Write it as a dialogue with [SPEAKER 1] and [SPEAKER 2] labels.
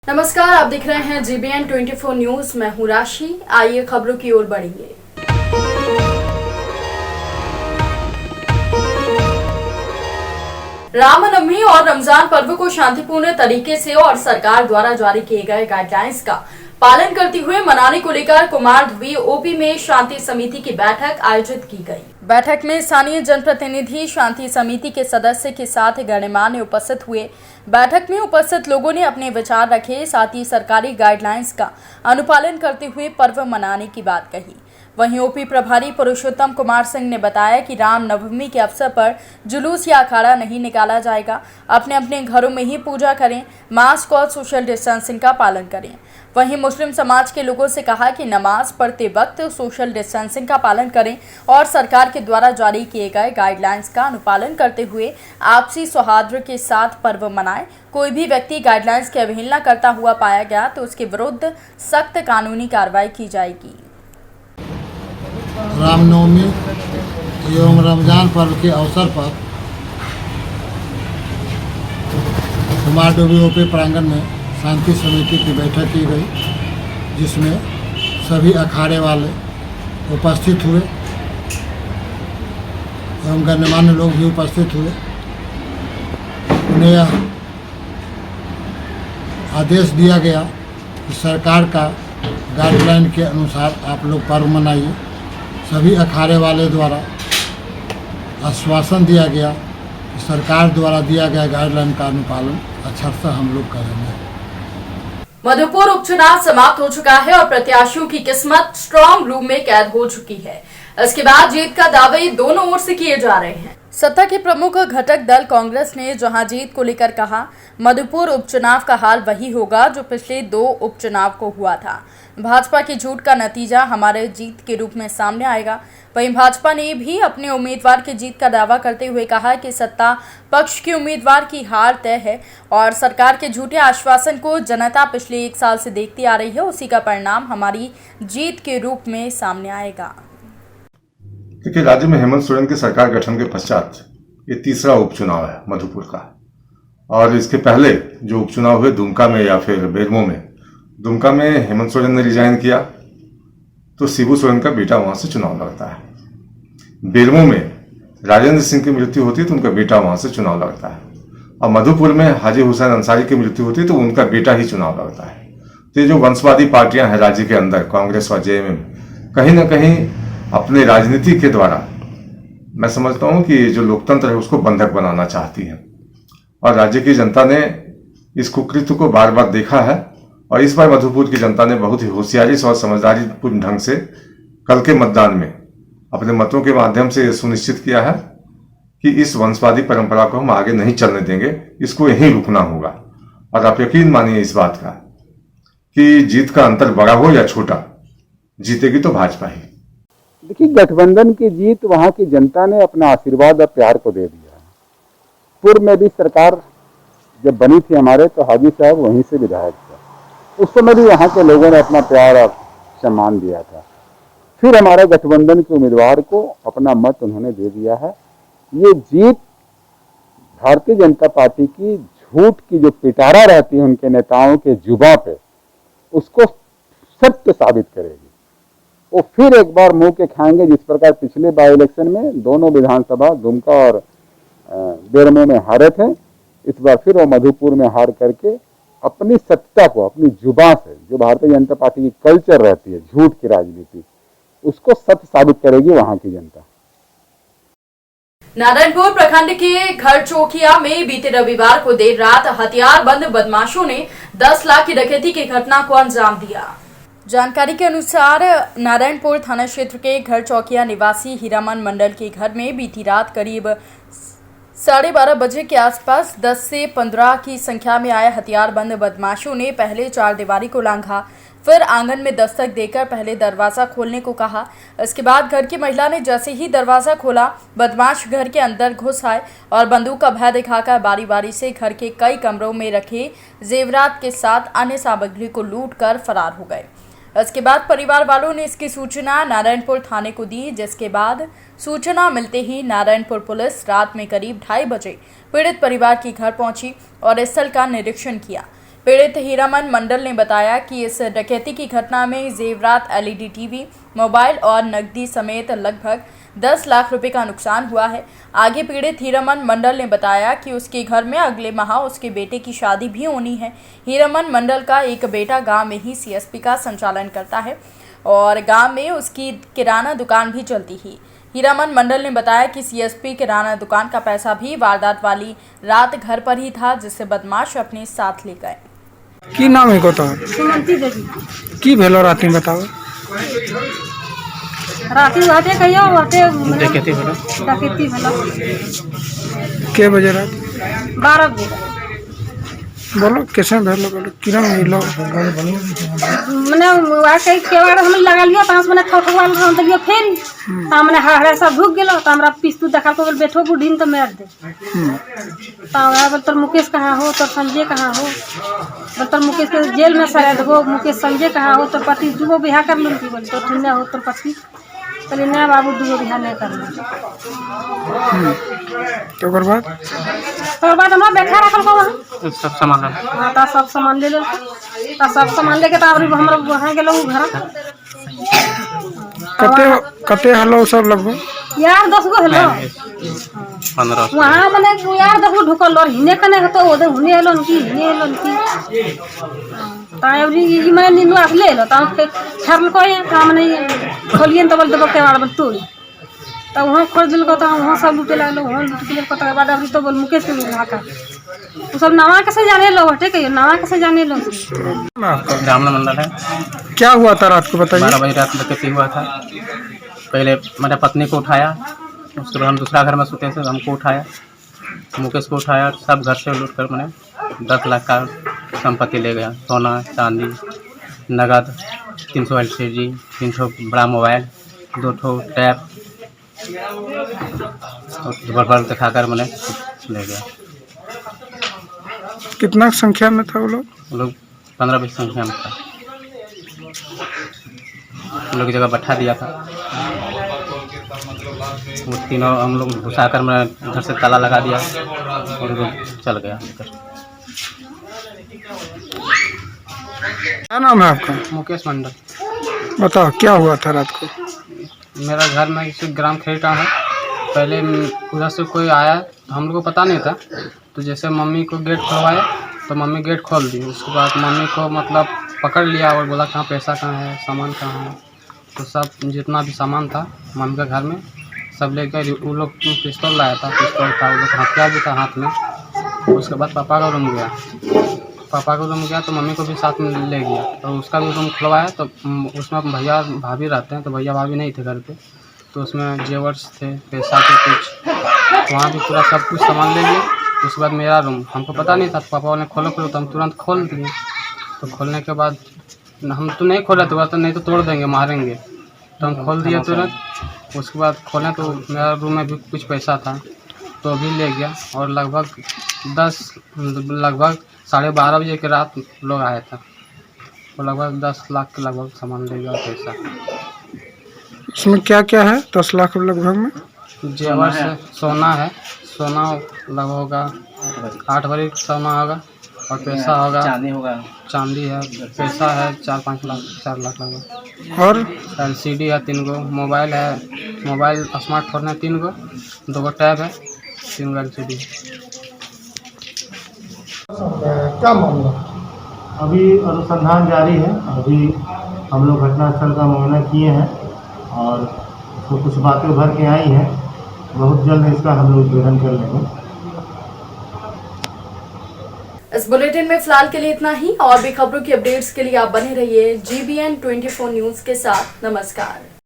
[SPEAKER 1] नमस्कार, आप देख रहे हैं GBN 24 न्यूज। मैं हूं राशि। आइए खबरों की ओर बढ़ेंगे। रामनवमी और रमजान पर्व को शांतिपूर्ण तरीके से और सरकार द्वारा जारी किए गए गाइडलाइंस का पालन करते हुए मनाने को लेकर कुमारधुवी ओपी में शांति समिति की बैठक आयोजित की गई। बैठक में स्थानीय जनप्रतिनिधि, शांति समिति के सदस्य के साथ गणमान्य उपस्थित हुए। बैठक में उपस्थित लोगों ने अपने विचार रखे, साथ ही सरकारी गाइडलाइंस का अनुपालन करते हुए पर्व मनाने की बात कही। वहीं ओपी प्रभारी पुरुषोत्तम कुमार सिंह ने बताया कि रामनवमी के अवसर पर जुलूस या अखाड़ा नहीं निकाला जाएगा। अपने अपने घरों में ही पूजा करें, मास्क और सोशल डिस्टेंसिंग का पालन करें। वहीं मुस्लिम समाज के लोगों से कहा कि नमाज पढ़ते वक्त सोशल डिस्टेंसिंग का पालन करें और सरकार के द्वारा जारी किए गए गाइडलाइंस का अनुपालन करते हुए आपसी सौहार्द के साथ पर्व मनाएं। कोई भी व्यक्ति गाइडलाइंस की अवहेलना करता हुआ पाया गया तो उसके विरुद्ध सख्त कानूनी कार्रवाई की जाएगी।
[SPEAKER 2] रामनवमी एवं रमजान पर्व के अवसर पर कुमारधुवी ओपी प्रांगण में शांति समिति की बैठक की गई, जिसमें सभी अखाड़े वाले उपस्थित हुए एवं गणमान्य लोग भी उपस्थित हुए। उन्हें यह आदेश दिया गया कि सरकार का गाइडलाइन के अनुसार आप लोग पर्व मनाइए। सभी अखाड़े वाले द्वारा आश्वासन दिया गया कि सरकार द्वारा दिया गया गाइडलाइन का अनुपालन अक्षरशः हम लोग करेंगे।
[SPEAKER 1] मधुपुर उपचुनाव समाप्त हो चुका है और प्रत्याशियों की किस्मत स्ट्रांग रूम में कैद हो चुकी है। इसके बाद जीत का दावे दोनों ओर से किए जा रहे हैं। सत्ता के प्रमुख घटक दल कांग्रेस ने जहां जीत को लेकर कहा, मधुपुर उपचुनाव का हाल वही होगा जो पिछले 2 उपचुनाव को हुआ था। भाजपा की झूठ का नतीजा हमारे जीत के रूप में सामने आएगा। वहीं भाजपा ने भी अपने उम्मीदवार की जीत का दावा करते हुए कहा कि सत्ता पक्ष के उम्मीदवार की हार तय है और सरकार के झूठे आश्वासन को जनता पिछले 1 साल से देखती आ रही है, उसी का परिणाम हमारी जीत के रूप में सामने आएगा।
[SPEAKER 3] देखिए, राज्य में हेमंत सोरेन की सरकार गठन के पश्चात ये तीसरा उपचुनाव है मधुपुर का। और इसके पहले जो उपचुनाव हुए दुमका में या फिर बेरमो में, दुमका में हेमंत सोरेन ने रिजाइन किया तो शिबू सोरेन का बेटा वहां से चुनाव लड़ता है। बेरमो में राजेंद्र सिंह की मृत्यु होती है तो उनका बेटा वहां से चुनाव लड़ता है। और मधुपुर में हाजी हुसैन अंसारी की मृत्यु होती है तो उनका बेटा ही चुनाव लड़ता है। तो ये जो वंशवादी पार्टियां हैं राज्य के अंदर, कांग्रेस और JMM, कहीं ना कहीं अपने राजनीति के द्वारा मैं समझता हूं कि जो लोकतंत्र है उसको बंधक बनाना चाहती है। और राज्य की जनता ने इस कुकृत्य को बार बार देखा है और इस बार मधुपुर की जनता ने बहुत ही होशियारी से और समझदारीपूर्ण ढंग से कल के मतदान में अपने मतों के माध्यम से यह सुनिश्चित किया है कि इस वंशवादी परंपरा को हम आगे नहीं चलने देंगे, इसको यहीं रुकना होगा। और आप यकीन मानिए इस बात का कि जीत का अंतर बड़ा हो या छोटा, जीतेगी तो भाजपा ही।
[SPEAKER 4] देखिए, गठबंधन की जीत वहां की जनता ने अपना आशीर्वाद और प्यार को दे दिया। पूर्व में भी सरकार जब बनी थी हमारे, तो हाजी साहब वहीं से विधायक थे। उस समय भी यहाँ के लोगों ने अपना प्यार और सम्मान दिया था। फिर हमारे गठबंधन के उम्मीदवार को अपना मत उन्होंने दे दिया है। ये जीत भारतीय जनता पार्टी की झूठ की जो पिटारा रहती है उनके नेताओं के जुबां पे, उसको सत्य साबित करेगी। वो फिर एक बार मुंह के खाएंगे, जिस प्रकार पिछले बाई इलेक्शन में दोनों विधानसभा दुमका और बेरमो में हारे थे। इस बार फिर वो मधुपुर में हार करके अपनी सत्ता को अपनी जुबान से, जो भारतीय जनता पार्टी की कल्चर रहती है झूठ की राजनीति, उसको सत्य साबित करेगी वहां की जनता।
[SPEAKER 1] नारायणपुर प्रखंड के घर चौकिया में बीते रविवार को देर रात हथियारबंद बदमाशों ने 10 लाख की डकैती की घटना को अंजाम दिया। जानकारी के अनुसार नारायणपुर थाना क्षेत्र के घर चौकिया निवासी हीरामन मंडल के घर में बीती रात करीब 12:30 बजे के आसपास 10 से 15 की संख्या में आए हथियारबंद बदमाशों ने पहले चारदीवारी को लांघा, फिर आंगन में दस्तक देकर पहले दरवाज़ा खोलने को कहा। इसके बाद घर की महिला ने जैसे ही दरवाज़ा खोला, बदमाश घर के अंदर घुस आए और बंदूक का भय दिखाकर बारी बारी से घर के कई कमरों में रखे जेवरात के साथ अन्य सामग्री को लूट कर फरार हो गए। इसके बाद परिवार वालों ने इसकी सूचना नारायणपुर थाने को दी, जिसके बाद सूचना मिलते ही नारायणपुर पुलिस रात में करीब 2:30 बजे पीड़ित परिवार के घर पहुंची और स्थल का निरीक्षण किया। पीड़ित हीरामन मंडल ने बताया कि इस डकैती की घटना में जेवरात, एलईडी टीवी, मोबाइल और नकदी समेत लगभग 10 लाख रुपए का नुकसान हुआ है। आगे पीड़ित हीरामन मंडल ने बताया कि उसके घर में अगले माह उसके बेटे की शादी भी होनी है। हीरामन मंडल का एक बेटा गांव में ही सीएसपी का संचालन करता है और गांव में उसकी किराना दुकान भी चलती है। हीरामन मंडल ने बताया कि सीएसपी किराना दुकान का पैसा भी वारदात वाली रात घर पर ही था, जिससे बदमाश अपने साथ ले गए।
[SPEAKER 5] की नाम है को तोहर?
[SPEAKER 6] सुमंती देवी।
[SPEAKER 5] की भेलो राती बताओ?
[SPEAKER 6] राती रहते कहियो रहते
[SPEAKER 5] डकैती भेलो?
[SPEAKER 6] डकैती भेलो
[SPEAKER 5] के बजे रात?
[SPEAKER 6] 12 बजे।
[SPEAKER 5] बोलो कैसे भेलो? बोलो किरा मिलो?
[SPEAKER 6] मने वहाँ के केवाड़ हम लगा लियो पांच मने खखवाल रह दियो फिर ता मने हड़े सब भूख गेलो त हमरा पिस्तू देखा तो बैठो बुढ़ीन तो मार दे ता वहाँ तर मुकेश कहाँ हो, तो संजय कहाँ हो, तर मुकेश के जेल में सरा दो, मुकेश संजय कहाँ हो, तो पति दुगो बियाह कर लूं की बोल तो ठन्ना हो तो पति कहले ना बाबू दुगो बियाह नहीं करना।
[SPEAKER 5] तो ओकर
[SPEAKER 6] बाद हमरा बैठा रखल को वहाँ
[SPEAKER 5] सब सामान
[SPEAKER 6] हाँ ता सब सामान ले लेल ता सब सामान लेके ता हमरा वहाँ गेलो घर
[SPEAKER 5] कते हलो सब लगभग
[SPEAKER 6] यार 10 गो हेलो
[SPEAKER 5] 15
[SPEAKER 6] वहाँ मने यार 10 गो ढुकल और हिने कने हतो ओदे हुने एलन की ता एवरी ई मैं नींद आस ले लो ता छरल को ता मने खोलियन तो बोल दबो के बार तोड़ ता वहाँ खोल दिल को ता वहाँ सब लूटे लागलो, वहाँ लूट के पता बाद अभी तो बोल मुकेश के भाका वो सब नावा कैसे जाने लो हटे के नावा कैसे जाने लो।
[SPEAKER 5] ब्राह्मण मंडल है। क्या हुआ था रात को बताइए? 12 बजे रात डकैती हुआ था। पहले मेरे पत्नी को उठाया, उसके बाद हम दूसरा घर में सोते थे, हमको उठाया, मुकेश को उठाया, सब घर से लूट कर मैंने 10 लाख का संपत्ति ले गया। सोना, चांदी, नगद, 300 एलसीडी, 300 बड़ा मोबाइल, 2 ठो टैप और दिखाकर मैंने ले गया। कितना संख्या में था वो लोग? 15-20 संख्या में था। हम लोग की जगह बैठा दिया था। वो तीनों हम लोग घुसाकर मैं घर से ताला लगा दिया और वो चल गया। क्या नाम है आपका? मुकेश मंडल। बताओ क्या हुआ था रात को? मेरा घर में किसी ग्राम खेड़ा है। पहले उधर से कोई आया तो हम लोग को पता नहीं था, तो जैसे मम्मी को गेट खुलवाया तो मम्मी गेट खोल दी। उसके बाद मम्मी को मतलब पकड़ लिया और बोला कहाँ पैसा कहाँ है, सामान कहाँ है, तो सब जितना भी सामान था मम्मी के घर में सब लेकर वो लोग पिस्तौल लाया था, पिस्तौल था, वो लोग हथियार भी था हाथ में। उसके बाद पापा का रूम गया तो मम्मी को भी साथ में ले गया और उसका भी रूम खुलवाया तो उसमें भैया भाभी रहते हैं, तो भैया भाभी नहीं थे घर पे, तो उसमें जेवर्स थे, पैसा थे कुछ, वहाँ भी पूरा सब कुछ सामान ले लिए। उसके बाद मेरा रूम हमको पता नहीं था, पापा ने खोलो तो हम तुरंत खोल दिए। तो खोलने के बाद हम तो नहीं खोला तो नहीं तो तोड़ देंगे, मारेंगे, तो हम खोल दिए तुरंत। उसके बाद खोलें तो मेरा रूम में भी कुछ पैसा था तो भी ले गया और लगभग 12:30 बजे के रात लोग आया था, तो लगभग 10 लाख के लगभग सामान ले गया पैसा। उसमें क्या क्या है 10 लाख लगभग में? जेवर से सोना है, सोना लगभग होगा 8 भरी सोना होगा और पैसा होगा, चांदी है, पैसा है 4-5 लाख, 4 लाख लगभग। और एलसीडी है 3 गो, मोबाइल है, मोबाइल स्मार्टफोन है 3 गो, 2 गो टैब है, 3 गो एलसीडी।
[SPEAKER 2] क्या मामला?
[SPEAKER 7] अभी अनुसंधान जारी है। अभी हम लोग घटनास्थल का मुआयना किए हैं और तो कुछ बातें उभर के आई हैं। बहुत जल्द इसका हम लोग उद्घाटन कर लेंगे।
[SPEAKER 1] इस बुलेटिन में फिलहाल के लिए इतना ही। और भी खबरों की अपडेट्स के लिए आप बने रहिए GBN 24 न्यूज के साथ। नमस्कार।